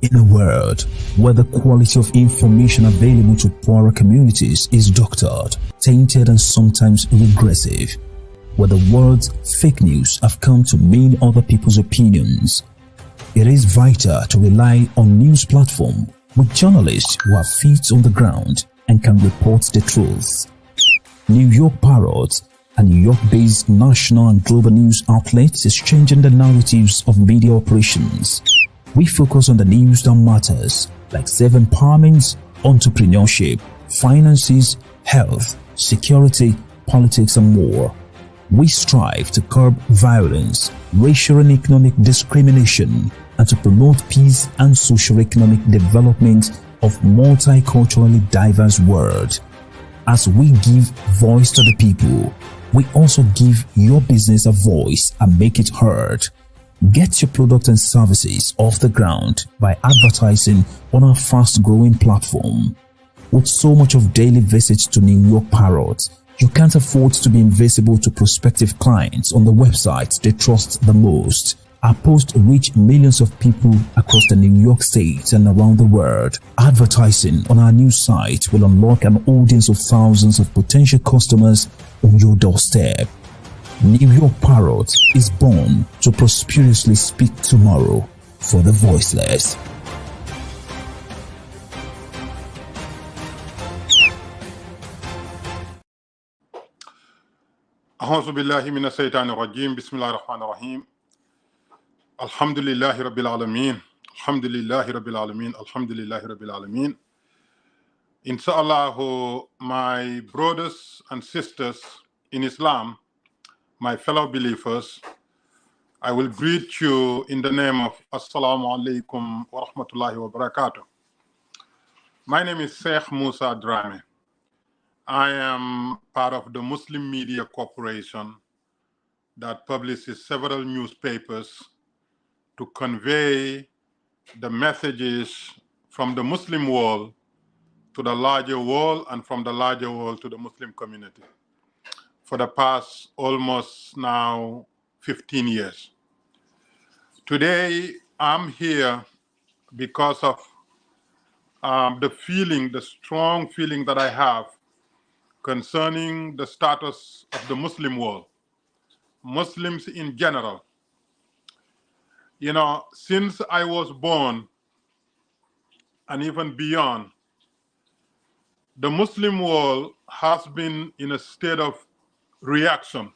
In a world where the quality of information available to poorer communities is doctored, tainted and sometimes regressive, where the words fake news have come to mean other people's opinions, it is vital to rely on news platforms with journalists who have feet on the ground and can report the truth. New York Parrot, a New York-based national and global news outlet, is changing the narratives of media operations. We focus on the news that matters, like self-empowerment, entrepreneurship, finances, health, security, politics, and more. We strive to curb violence, racial and economic discrimination, and to promote peace and socio-economic development of multiculturally diverse world. As we give voice to the people, we also give your business a voice and make it heard. Get your product and services off the ground by advertising on our fast-growing platform. With so much of daily visits to New York Parrot, you can't afford to be invisible to prospective clients on the websites they trust the most. Our posts reach millions of people across the New York State and around the world. Advertising on our news site will unlock an audience of thousands of potential customers on your doorstep. New York Parrot is born to prosperously speak tomorrow for the voiceless. أعوذ بالله من الشيطان الرجيم بسم الله الرحمن الرحيم الحمد لله رب العالمين الحمد لله رب العالمين الحمد لله رب العالمين. Inshallah, my brothers and sisters in Islam, my fellow believers, I will greet you in the name of Assalamu alaikum wa rahmatullahi wa barakatuh. My name is Sheikh Musa Drammeh. I am part of the Muslim Media Corporation that publishes several newspapers to convey the messages from the Muslim world to the larger world and from the larger world to the Muslim community for the past almost now 15 years. Today, I'm here because of the strong feeling that I have concerning the status of the Muslim world, Muslims in general. You know, since I was born and even beyond, the Muslim world has been in a state of reaction.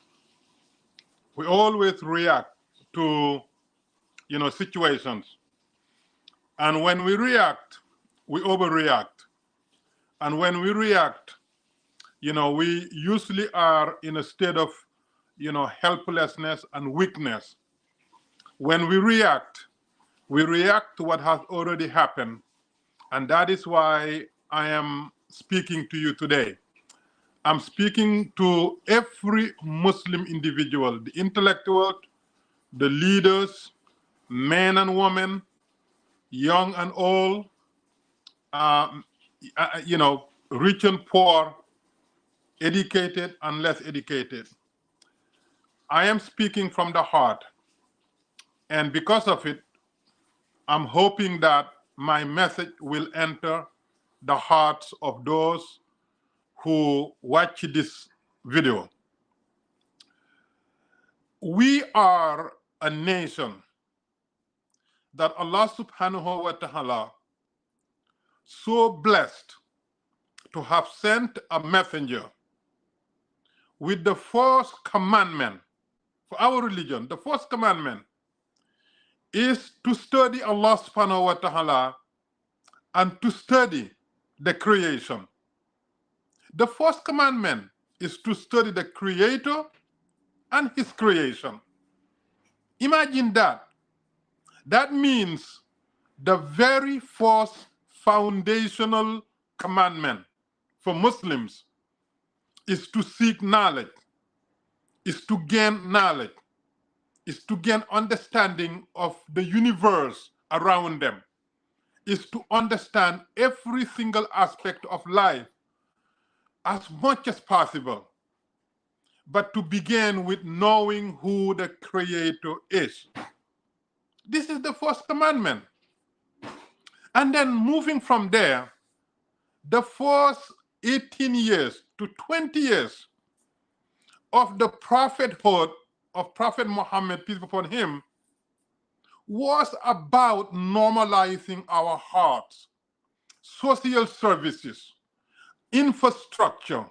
We always react to, situations. And when we react, we overreact. And when we react, we usually are in a state of, helplessness and weakness. When we react to what has already happened. And that is why I am speaking to you today. I'm speaking to every Muslim individual, the intellectual, the leaders, men and women, young and old, rich and poor, educated and less educated. I am speaking from the heart. And because of it, I'm hoping that my message will enter the hearts of those who watch this video. We are a nation that Allah subhanahu wa ta'ala so blessed to have sent a messenger with the first commandment for our religion. The first commandment is to study Allah subhanahu wa ta'ala and to study the creation. The first commandment is to study the Creator and His creation. Imagine that. That means the very first foundational commandment for Muslims is to seek knowledge, is to gain knowledge, is to gain understanding of the universe around them, is to understand every single aspect of life as much as possible, but to begin with knowing who the Creator is. This is the first commandment. And then moving from there, the first 18 years to 20 years of the prophethood of Prophet Muhammad, peace be upon him, was about normalizing our hearts, social services, infrastructure,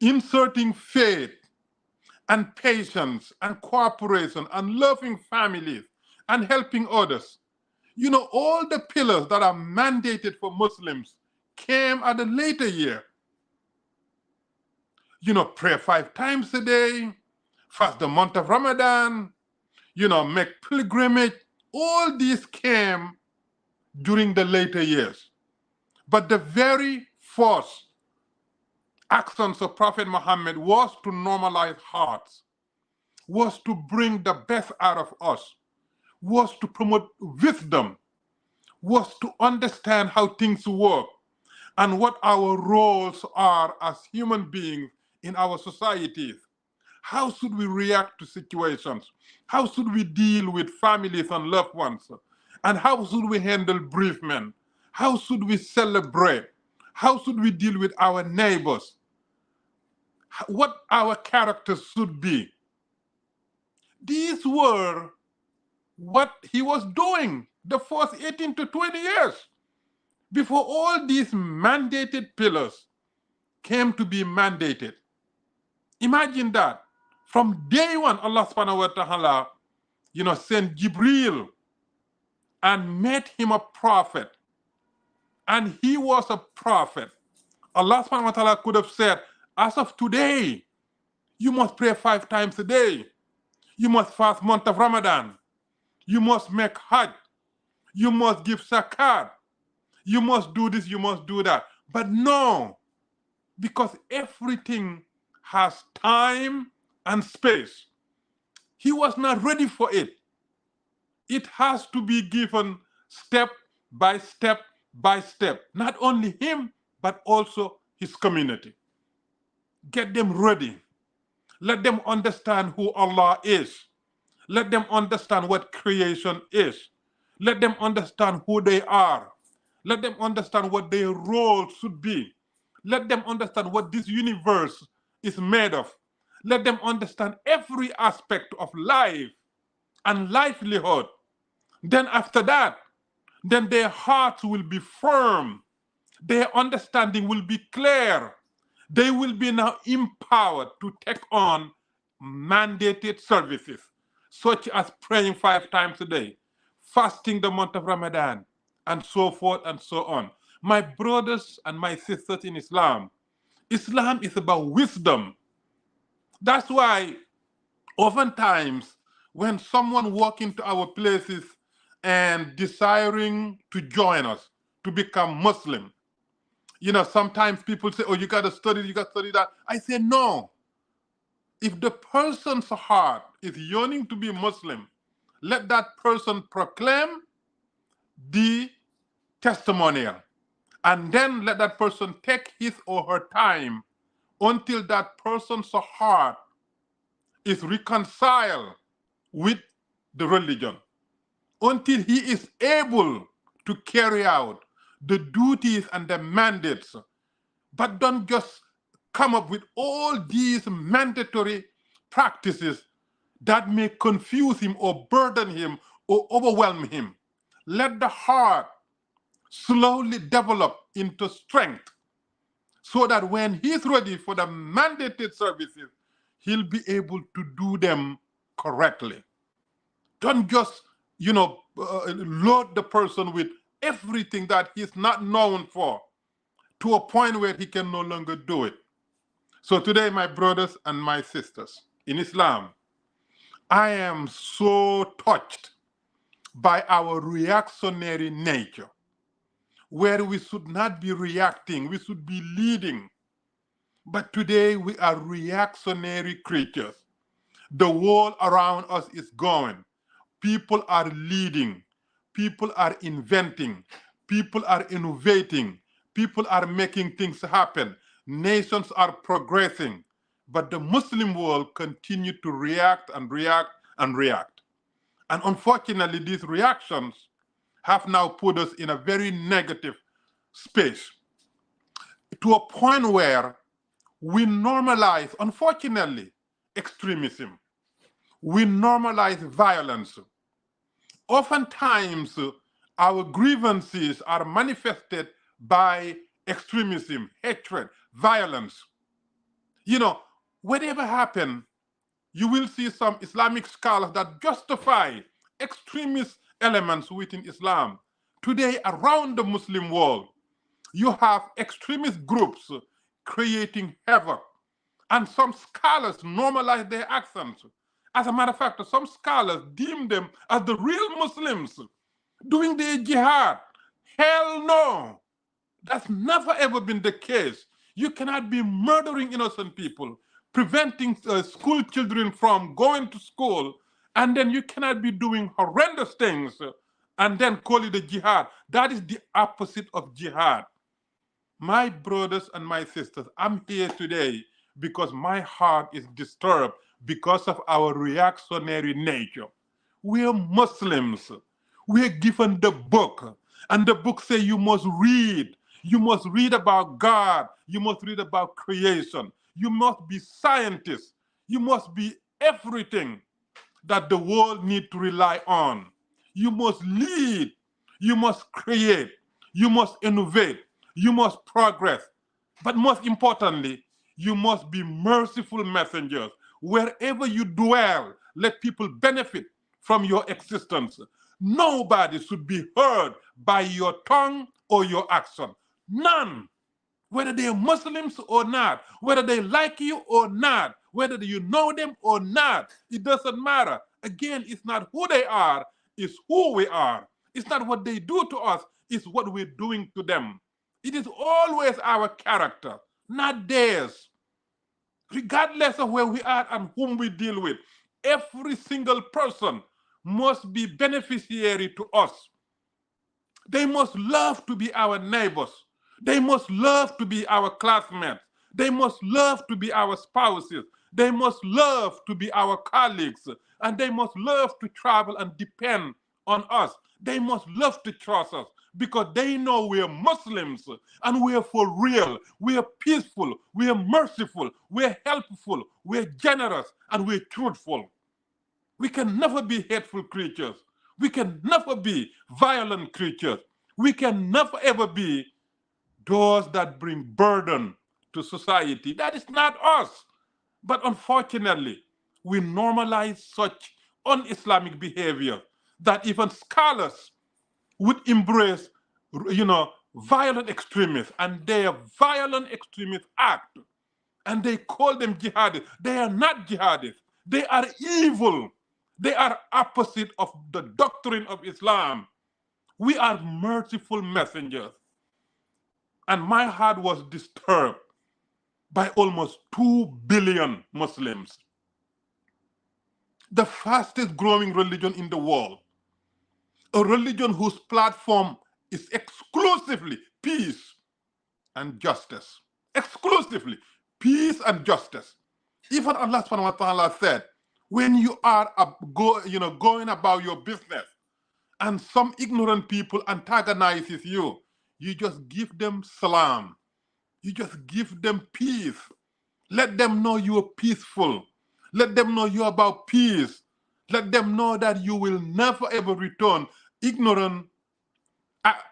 inserting faith and patience and cooperation and loving families and helping others. You know, all the pillars that are mandated for Muslims came at a later year. You know, pray 5 times a day, fast the month of Ramadan, you know, make pilgrimage. All these came during the later years. But the very first actions of Prophet Muhammad was to normalize hearts, was to bring the best out of us, was to promote wisdom, was to understand how things work and what our roles are as human beings in our societies. How should we react to situations? How should we deal with families and loved ones? And how should we handle bereavement? How should we celebrate? How should we deal with our neighbors? What our characters should be. These were what he was doing the first 18 to 20 years before all these mandated pillars came to be mandated. Imagine that. From day one, Allah subhanahu wa ta'ala, you know, sent Jibril and made him a prophet. And he was a prophet. Allah subhanahu wa ta'ala could have said, as of today, you must pray 5 times a day. You must fast month of Ramadan. You must make Hajj. You must give zakat. You must do this, you must do that. But no, because everything has time and space. He was not ready for it. It has to be given step by step by step. Not only him, but also his community. Get them ready. Let them understand who Allah is. Let them understand what creation is. Let them understand who they are. Let them understand what their role should be. Let them understand what this universe is made of. Let them understand every aspect of life and livelihood. Then after that, then their hearts will be firm. Their understanding will be clear. They will be now empowered to take on mandated services, such as praying 5 times a day, fasting the month of Ramadan, and so forth and so on. My brothers and my sisters in Islam, Islam is about wisdom. That's why oftentimes when someone walks into our places and desiring to join us, to become Muslim, you know, sometimes people say, oh, you got to study that. I say, no. If the person's heart is yearning to be Muslim, let that person proclaim the testimonial. And then let that person take his or her time until that person's heart is reconciled with the religion, until he is able to carry out the duties and the mandates. But don't just come up with all these mandatory practices that may confuse him or burden him or overwhelm him. Let the heart slowly develop into strength so that when he's ready for the mandated services, he'll be able to do them correctly. Don't just, you know, load the person with everything that he's not known for to a point where he can no longer do it. So today, my brothers and my sisters in Islam, I am so touched by our reactionary nature, where we should not be reacting, we should be leading. But today we are reactionary creatures. The world around us is going. People are leading. People are inventing. People are innovating. People are making things happen. Nations are progressing. But the Muslim world continues to react and react and react. And unfortunately, these reactions have now put us in a very negative space, to a point where we normalize, unfortunately, extremism. We normalize violence. Oftentimes, our grievances are manifested by extremism, hatred, violence. You know, whatever happened, you will see some Islamic scholars that justify extremist elements within Islam. Today, around the Muslim world, you have extremist groups creating havoc, and some scholars normalize their actions. As a matter of fact, some scholars deem them as the real Muslims doing their jihad. Hell no. That's never ever been the case. You cannot be murdering innocent people, preventing school children from going to school, and then you cannot be doing horrendous things and then call it a jihad. That is the opposite of jihad. My brothers and my sisters, I'm here today because my heart is disturbed because of our reactionary nature. We are Muslims. We are given the book, and the book says you must read. You must read about God. You must read about creation. You must be scientists. You must be everything that the world needs to rely on. You must lead. You must create. You must innovate. You must progress. But most importantly, you must be merciful messengers. Wherever you dwell, let people benefit from your existence. Nobody should be hurt by your tongue or your action. None. Whether they are Muslims or not, whether they like you or not, whether you know them or not, it doesn't matter. Again, it's not who they are, it's who we are. It's not what they do to us, it's what we're doing to them. It is always our character, not theirs. Regardless of where we are and whom we deal with, every single person must be beneficiary to us. They must love to be our neighbors. They must love to be our classmates. They must love to be our spouses. They must love to be our colleagues. And they must love to travel and depend on us. They must love to trust us because they know we are Muslims and we are for real. We are peaceful. We are merciful. We are helpful. We are generous and we are truthful. We can never be hateful creatures. We can never be violent creatures. We can never ever be those that bring burden to society. That is not us. But unfortunately, we normalize such un-Islamic behavior that even scholars would embrace, violent extremists, and their violent extremist act, and they call them jihadists. They are not jihadists. They are evil. They are opposite of the doctrine of Islam. We are merciful messengers. And my heart was disturbed by almost 2 billion Muslims, the fastest growing religion in the world, a religion whose platform is exclusively peace and justice. Exclusively peace and justice. Even Allah subhanahu wa ta'ala said, when you are going about your business and some ignorant people antagonizes you, you just give them salam. You just give them peace. Let them know you are peaceful. Let them know you're about peace. Let them know that you will never ever return ignorant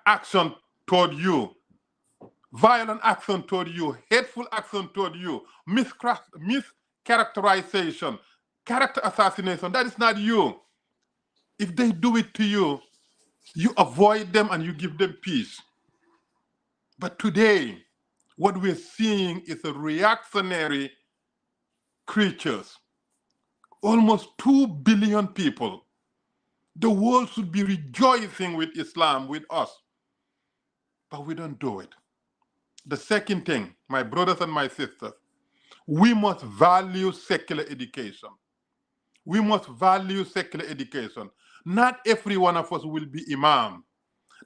action toward you, violent action toward you, hateful action toward you, mischaracterization, character assassination. That is not you. If they do it to you, you avoid them and you give them peace. But today, what we're seeing is a reactionary creatures. Almost 2 billion people. The world should be rejoicing with Islam, with us. But we don't do it. The second thing, my brothers and my sisters, we must value secular education. We must value secular education. Not every one of us will be imam.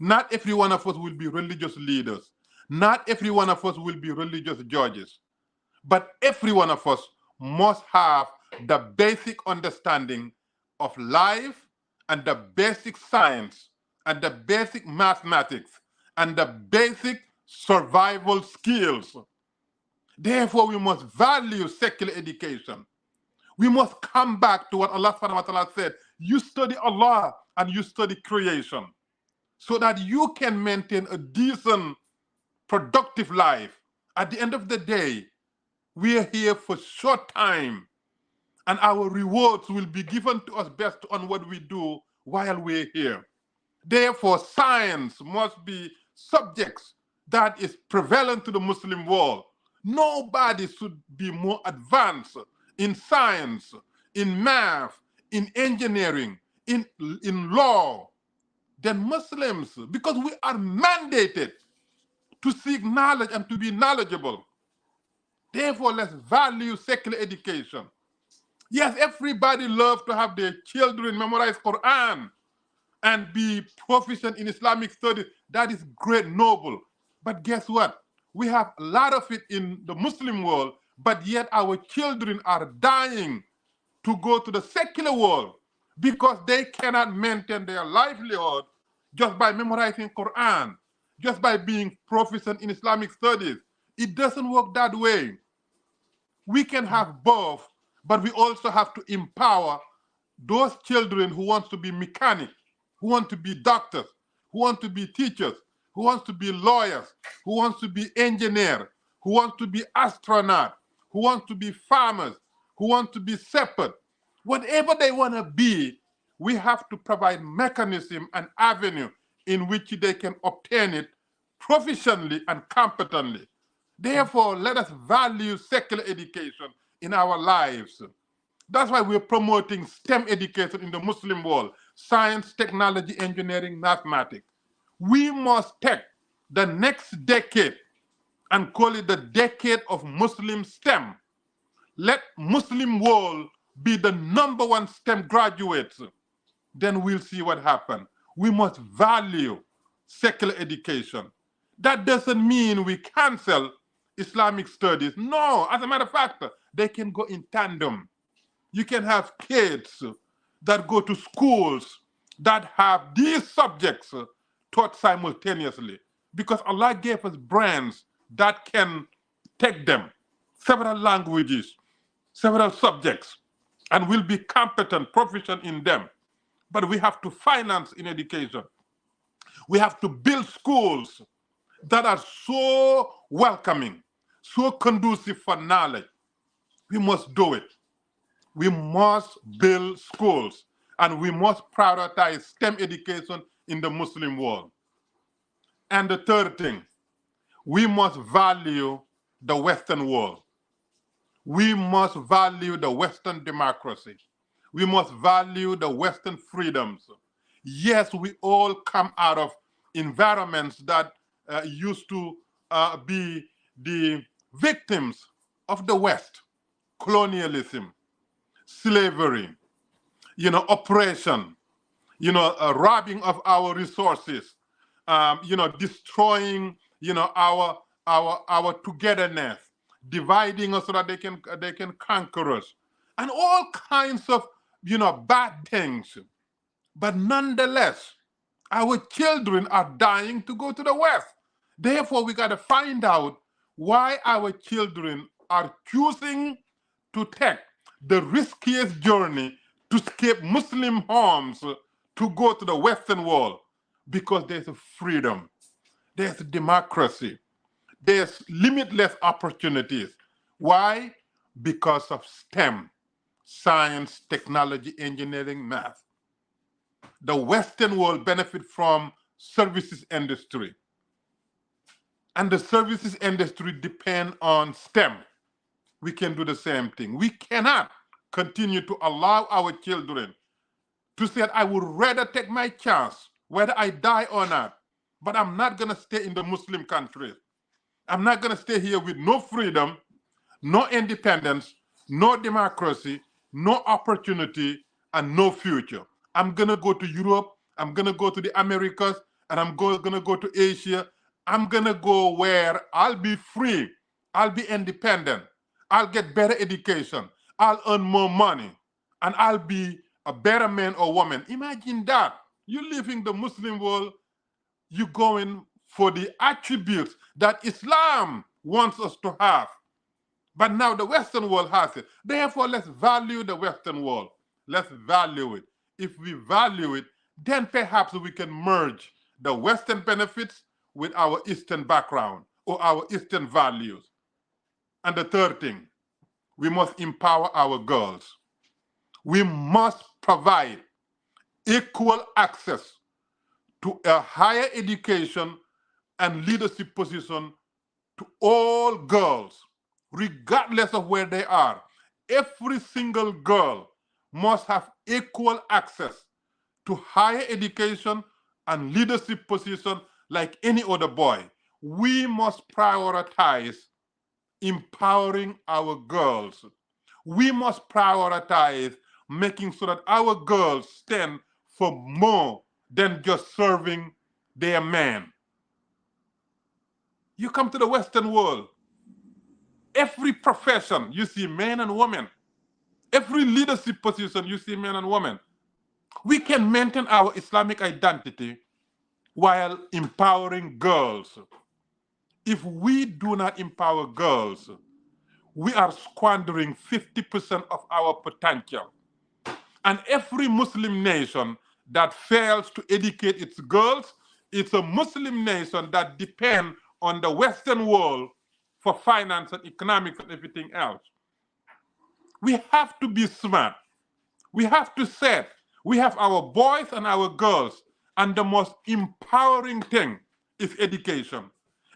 Not every one of us will be religious leaders. Not every one of us will be religious judges. But every one of us must have the basic understanding of life and the basic science and the basic mathematics and the basic survival skills. Therefore, we must value secular education. We must come back to what Allah subhanahu wa ta'ala said. You study Allah and you study creation so that you can maintain a decent, productive life. At the end of the day, we are here for short time, and our rewards will be given to us based on what we do while we're here. Therefore, science must be subjects that is prevalent to the Muslim world. Nobody should be more advanced in science, in math, in engineering, in law than Muslims, because we are mandated to seek knowledge and to be knowledgeable. Therefore, let's value secular education. Yes, everybody loves to have their children memorize Quran and be proficient in Islamic studies. That is great, noble. But guess what? We have a lot of it in the Muslim world, but yet our children are dying to go to the secular world because they cannot maintain their livelihood just by memorizing Quran, just by being proficient in Islamic studies. It doesn't work that way. We can have both, but we also have to empower those children who want to be mechanics, who want to be doctors, who want to be teachers, who wants to be lawyers, who wants to be engineer, who wants to be astronaut, who wants to be farmers, who want to be shepherd. Whatever they want to be, we have to provide mechanism and avenue in which they can obtain it proficiently and competently. Therefore, let us value secular education in our lives. That's why we're promoting STEM education in the Muslim world: science, technology, engineering, mathematics. We must take the next decade and call it the decade of Muslim STEM. Let Muslim world be the #1 STEM graduates. Then we'll see what happens. We must value secular education. That doesn't mean we cancel Islamic studies. No, as a matter of fact, they can go in tandem. You can have kids that go to schools that have these subjects taught simultaneously, because Allah gave us brains that can take them, several languages, several subjects, and will be competent, proficient in them. But we have to finance in education. We have to build schools that are so welcoming, so conducive for knowledge. We must do it. We must build schools, and we must prioritize STEM education in the Muslim world. And the third thing, we must value the Western world. We must value the Western democracy. We must value the Western freedoms. Yes, we all come out of environments that used to be the victims of the West: colonialism, slavery, oppression, robbing of our resources, destroying, our togetherness, dividing us so that they can conquer us, and all kinds of, bad things. But nonetheless, our children are dying to go to the West. Therefore, we got to find out why our children are choosing to take the riskiest journey to escape Muslim homes to go to the Western world. Because there's a freedom, there's a democracy, there's limitless opportunities. Why? Because of STEM, science, technology, engineering, math. The Western world benefits from services industry, and the services industry depend on STEM. We can do the same thing. We cannot continue to allow our children to say, I would rather take my chance, whether I die or not, but I'm not going to stay in the Muslim countries. I'm not going to stay here with no freedom, no independence, no democracy, no opportunity, and no future. I'm going to go to Europe, I'm going to go to the Americas, and I'm going to go to Asia. I'm going to go where I'll be free, I'll be independent, I'll get better education, I'll earn more money, and I'll be a better man or woman. Imagine that. You live in the Muslim world, you going for the attributes that Islam wants us to have. But now the Western world has it. Therefore, let's value the Western world. Let's value it. If we value it, then perhaps we can merge the Western benefits with our Eastern background or our Eastern values. And the third thing, we must empower our girls. We must provide equal access to a higher education and leadership position to all girls, regardless of where they are. Every single girl must have equal access to higher education and leadership position like any other boy. We must prioritize empowering our girls. We must prioritize making sure that our girls stand for more than just serving their man. You come to the Western world, every profession you see men and women. Every leadership position you see men and women. We can maintain our Islamic identity while empowering girls. If we do not empower girls, we are squandering 50% of our potential. And every Muslim nation that fails to educate its girls, it's a Muslim nation that depends on the Western world for finance and economics and everything else. We have to be smart. We have to set. We have our boys and our girls, and the most empowering thing is education.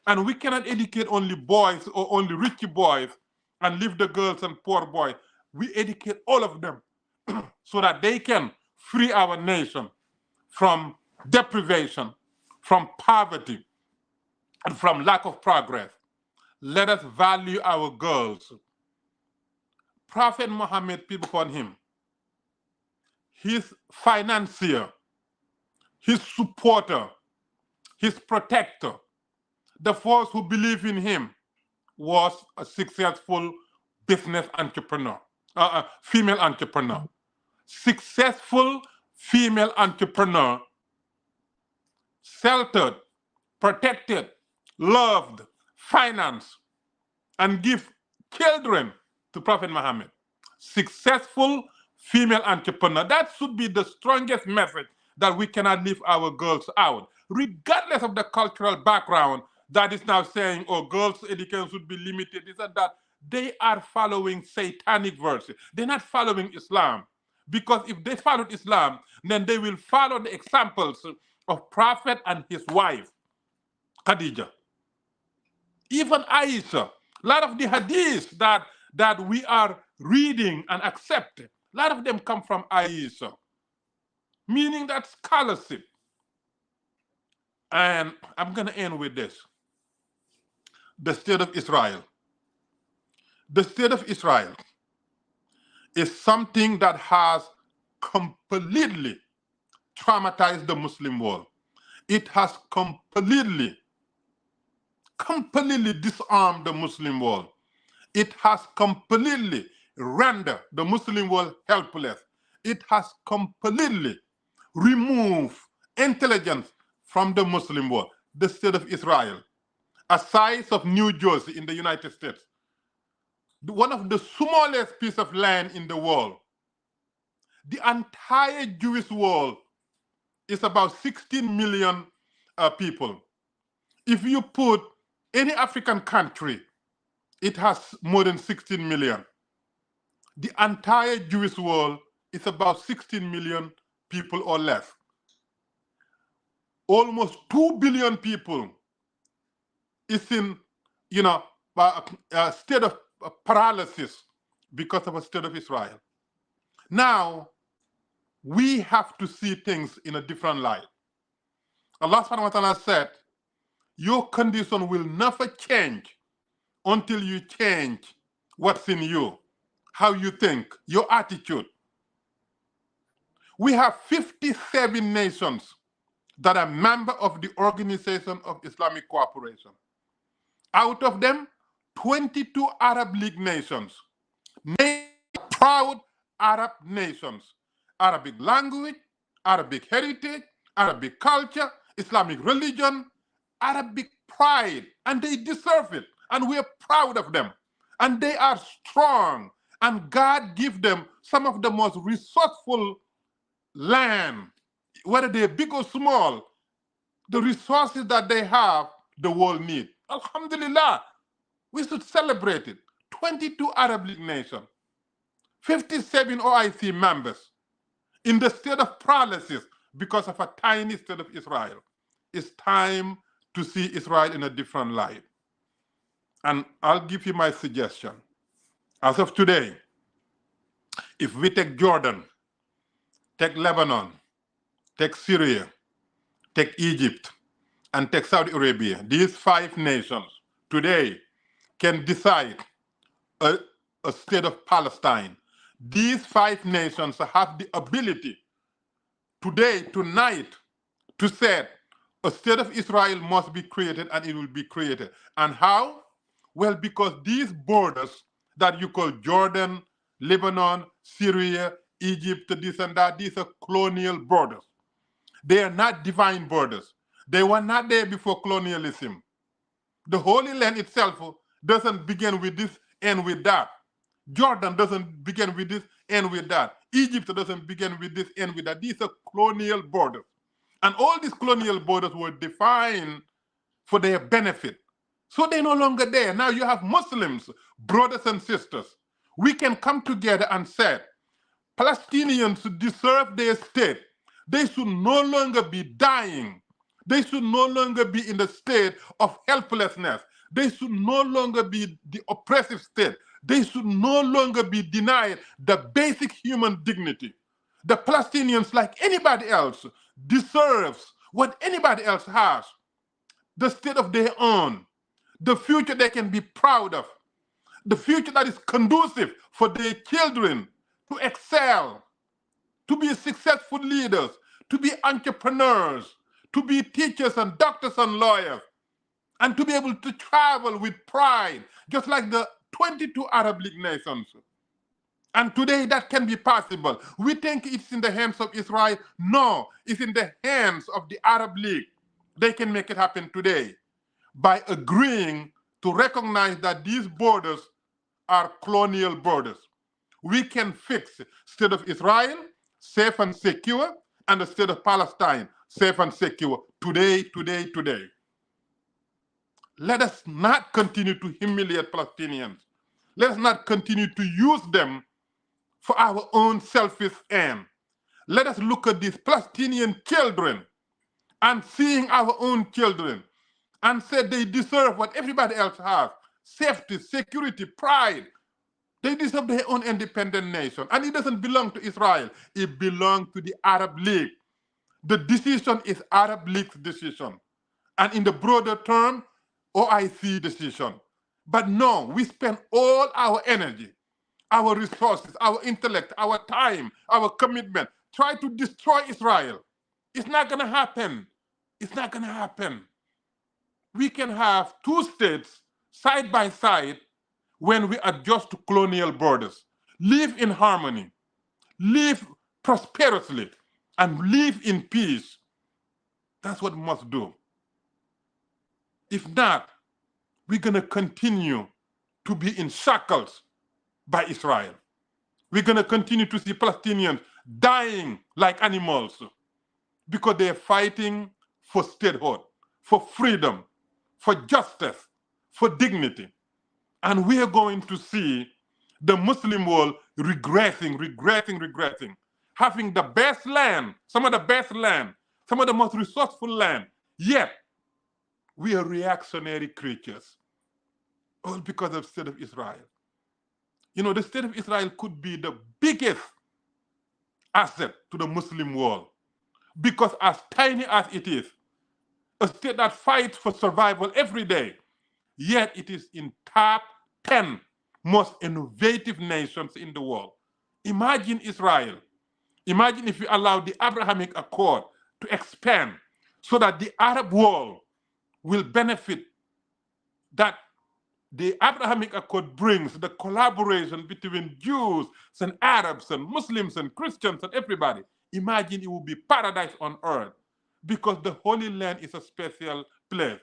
And we cannot educate only boys or only rich boys and leave the girls and poor boys. We educate all of them so that they can free our nation from deprivation, from poverty, and from lack of progress. Let us value our girls. Prophet Muhammad, peace be upon him, his financier, his supporter, his protector, the force who believe in him, was a successful business entrepreneur, female entrepreneur. Successful female entrepreneur, sheltered, protected, loved, financed, and give children to Prophet Muhammad. Successful female entrepreneur. That should be the strongest message that we cannot leave our girls out, regardless of the cultural background that is now saying, oh, girls' education should be limited, this and that. They are following satanic verses. They're not following Islam. Because if they followed Islam, then they will follow the examples of Prophet and his wife, Khadija. Even Aisha. A lot of the hadiths that we are reading and accepting, a lot of them come from Aisha, meaning that scholarship. And I'm going to end with this. The state of Israel. The state of Israel is something that has completely traumatized the Muslim world. It has completely disarmed the Muslim world. It has completely rendered the Muslim world helpless. It has completely removed intelligence from the Muslim world. The state of Israel, a size of New Jersey in the United States, one of the smallest piece of land in the world. The entire Jewish world is about 16 million people. If you put any African country, it has more than 16 million. The entire Jewish world is about 16 million people or less. Almost 2 billion people is in, a state of paralysis because of a state of Israel. Now, we have to see things in a different light. Allah subhanahu wa ta'ala said, your condition will never change until you change what's in you, how you think, your attitude. We have 57 nations that are members of the Organization of Islamic Cooperation. Out of them, 22 Arab League nations, proud Arab nations, Arabic language, Arabic heritage, Arabic culture, Islamic religion, Arabic pride, and they deserve it. And we are proud of them. And they are strong. And God give them some of the most resourceful land, whether they're big or small. The resources that they have, the world need. Alhamdulillah, we should celebrate it. 22 Arab League nations, 57 OIC members in the state of paralysis because of a tiny state of Israel. It's time to see Israel in a different light. And I'll give you my suggestion. As of today, if we take Jordan, take Lebanon, take Syria, take Egypt, and take Saudi Arabia, these 5 nations today can decide a state of Palestine. These 5 nations have the ability today, tonight, to say a state of Israel must be created, and it will be created. And how? Well, because these borders that you call Jordan, Lebanon, Syria, Egypt, this and that, these are colonial borders. They are not divine borders. They were not there before colonialism. The Holy Land itself doesn't begin with this, end with that. Jordan doesn't begin with this, end with that. Egypt doesn't begin with this, end with that. These are colonial borders. And all these colonial borders were defined for their benefit. So they're no longer there. Now you have Muslims, brothers and sisters. We can come together and say, Palestinians deserve their state. They should no longer be dying. They should no longer be in the state of helplessness. They should no longer be the oppressive state. They should no longer be denied the basic human dignity. The Palestinians, like anybody else, deserves what anybody else has, the state of their own, the future they can be proud of, the future that is conducive for their children to excel, to be successful leaders, to be entrepreneurs, to be teachers and doctors and lawyers, and to be able to travel with pride, just like the 22 Arab League nations. And today that can be possible. We think it's in the hands of Israel. No, it's in the hands of the Arab League. They can make it happen today by agreeing to recognize that these borders are colonial borders. We can fix state of Israel, safe and secure, and the state of Palestine, safe and secure, today, today, today. Let us not continue to humiliate Palestinians. Let us not continue to use them for our own selfish end. Let us look at these Palestinian children and seeing our own children and say they deserve what everybody else has: safety, security, pride. They deserve their own independent nation. And it doesn't belong to Israel. It belongs to the Arab League. The decision is Arab League's decision. And in the broader term, OIC decision. But no, we spend all our energy, our resources, our intellect, our time, our commitment, try to destroy Israel. It's not going to happen. It's not going to happen. We can have 2 states side by side when we adjust to colonial borders, live in harmony, live prosperously, and live in peace. That's what we must do. If not, we're going to continue to be in shackles by Israel. We're going to continue to see Palestinians dying like animals because they're fighting for statehood, for freedom, for justice, for dignity. And we are going to see the Muslim world regressing, having the best land, some of the best land, some of the most resourceful land, yet we are reactionary creatures, all because of the state of Israel. You know, the state of Israel could be the biggest asset to the Muslim world, because as tiny as it is, a state that fights for survival every day, yet it is in top 10 most innovative nations in the world. Imagine Israel. Imagine if you allow the Abrahamic Accord to expand so that the Arab world will benefit, that the Abrahamic Accord brings the collaboration between Jews and Arabs and Muslims and Christians and everybody. Imagine it will be paradise on earth. because the Holy Land is a special place.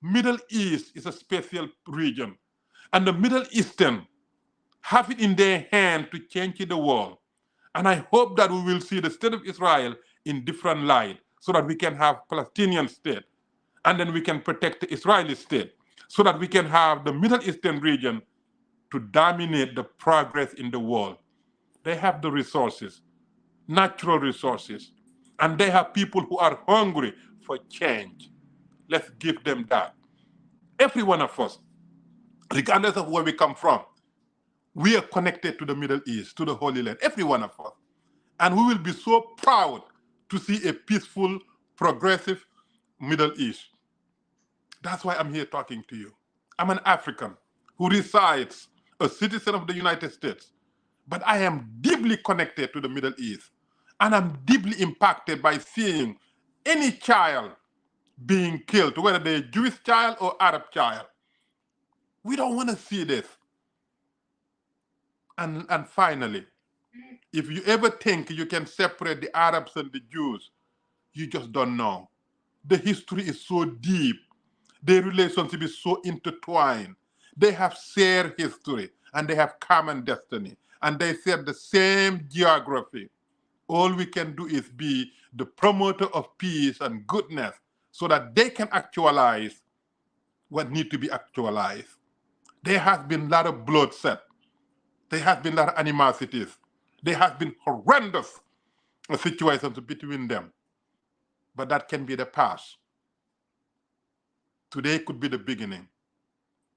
Middle East is a special region. And the Middle Eastern have it in their hand to change the world. And I hope that we will see the state of Israel in different light so that we can have Palestinian state. And then we can protect the Israeli state so that we can have the Middle Eastern region to dominate the progress in the world. They have the resources, natural resources, and they have people who are hungry for change. Let's give them that. Every one of us, regardless of where we come from, we are connected to the Middle East, to the Holy Land, every one of us. And we will be so proud to see a peaceful, progressive Middle East. That's why I'm here talking to you. I'm an African who resides, a citizen of the United States, but I am deeply connected to the Middle East. And I'm deeply impacted by seeing any child being killed, whether they're a Jewish child or Arab child. We don't want to see this. And finally, if you ever think you can separate the Arabs and the Jews, you just don't know. The history is so deep. Their relationship is so intertwined. They have shared history and they have common destiny. And they share the same geography. All we can do is be the promoter of peace and goodness so that they can actualize what needs to be actualized. There has been a lot of bloodshed. There has been a lot of animosities. There has been horrendous situations between them. But that can be the past. Today could be the beginning.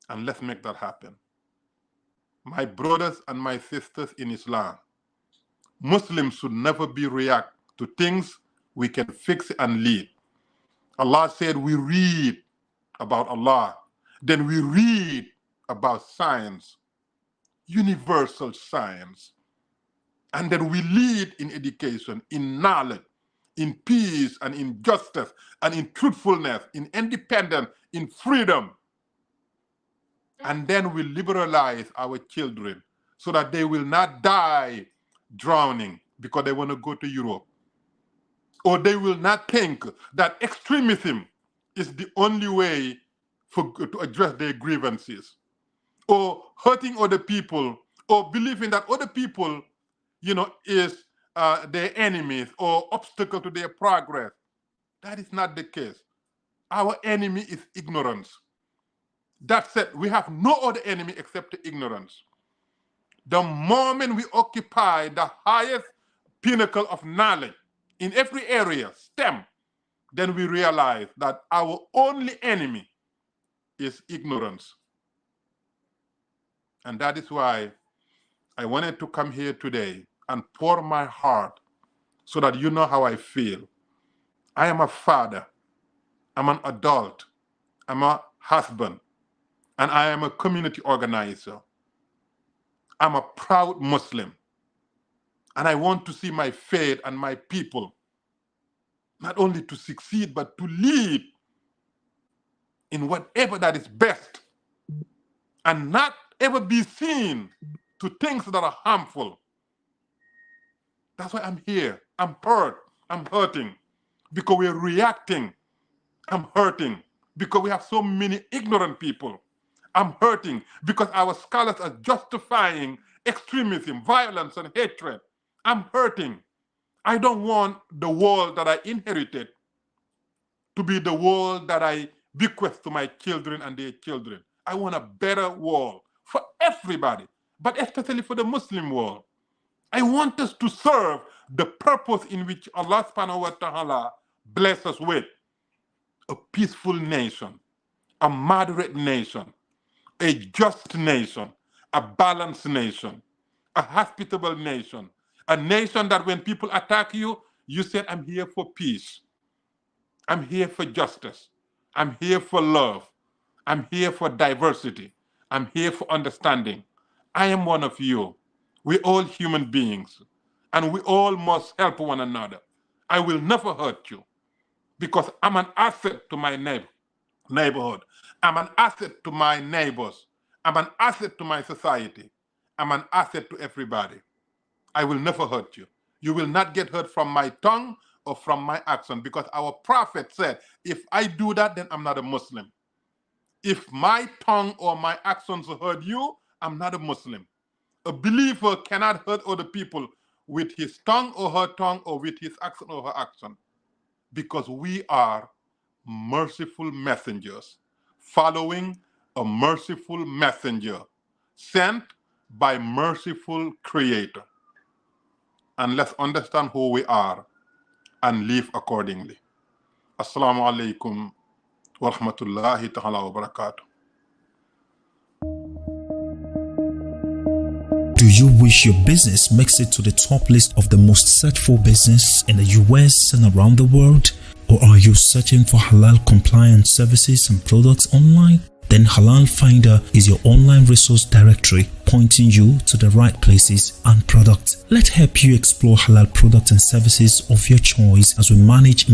And let's make that happen. My brothers and my sisters in Islam, Muslims should never be react to things we can fix and lead. Allah said we read about Allah. Then we read about science, universal science. And then we lead in education, in knowledge, in peace and in justice and in truthfulness, in independence, in freedom. And then we liberalize our children so that they will not die drowning because they want to go to Europe. Or they will not think that extremism is the only way to address their grievances. Or hurting other people, or believing that other people, is their enemies or obstacle to their progress. That is not the case. Our enemy is ignorance. That said, we have no other enemy except the ignorance. The moment we occupy the highest pinnacle of knowledge in every area, STEM, then we realize that our only enemy is ignorance. And that is why I wanted to come here today and pour my heart so that you know how I feel. I am a father. I'm an adult. I'm a husband. And I am a community organizer. I'm a proud Muslim. And I want to see my faith and my people not only to succeed, but to lead in whatever that is best and not ever be seen to things that are harmful. That's why I'm here. I'm hurt. I'm hurting because we're reacting. I'm hurting because we have so many ignorant people. I'm hurting because our scholars are justifying extremism, violence, and hatred. I'm hurting. I don't want the world that I inherited to be the world that I bequeath to my children and their children. I want a better world for everybody, but especially for the Muslim world. I want us to serve the purpose in which Allah subhanahu wa ta'ala bless us with. A peaceful nation, a moderate nation, a just nation, a balanced nation, a hospitable nation, a nation that when people attack you, you said, I'm here for peace. I'm here for justice. I'm here for love. I'm here for diversity. I'm here for understanding. I am one of you. We're all human beings, and we all must help one another. I will never hurt you because I'm an asset to my neighborhood. I'm an asset to my neighbors. I'm an asset to my society. I'm an asset to everybody. I will never hurt you. You will not get hurt from my tongue, or from my action, because our prophet said, if I do that, then I'm not a Muslim. If my tongue or my actions hurt you, I'm not a Muslim. A believer cannot hurt other people with his tongue or her tongue, or with his action or her action, because we are merciful messengers following a merciful messenger sent by merciful creator. And let's understand who we are and live accordingly. Assalamu alaikum wa rahmatullahi ta'ala wa barakatuh. Do you wish your business makes it to the top list of the most searched for business in the US and around the world? Or are you searching for halal compliant services and products online? Then Halal Finder is your online resource directory pointing you to the right places and products. Let's help you explore halal products and services of your choice as we manage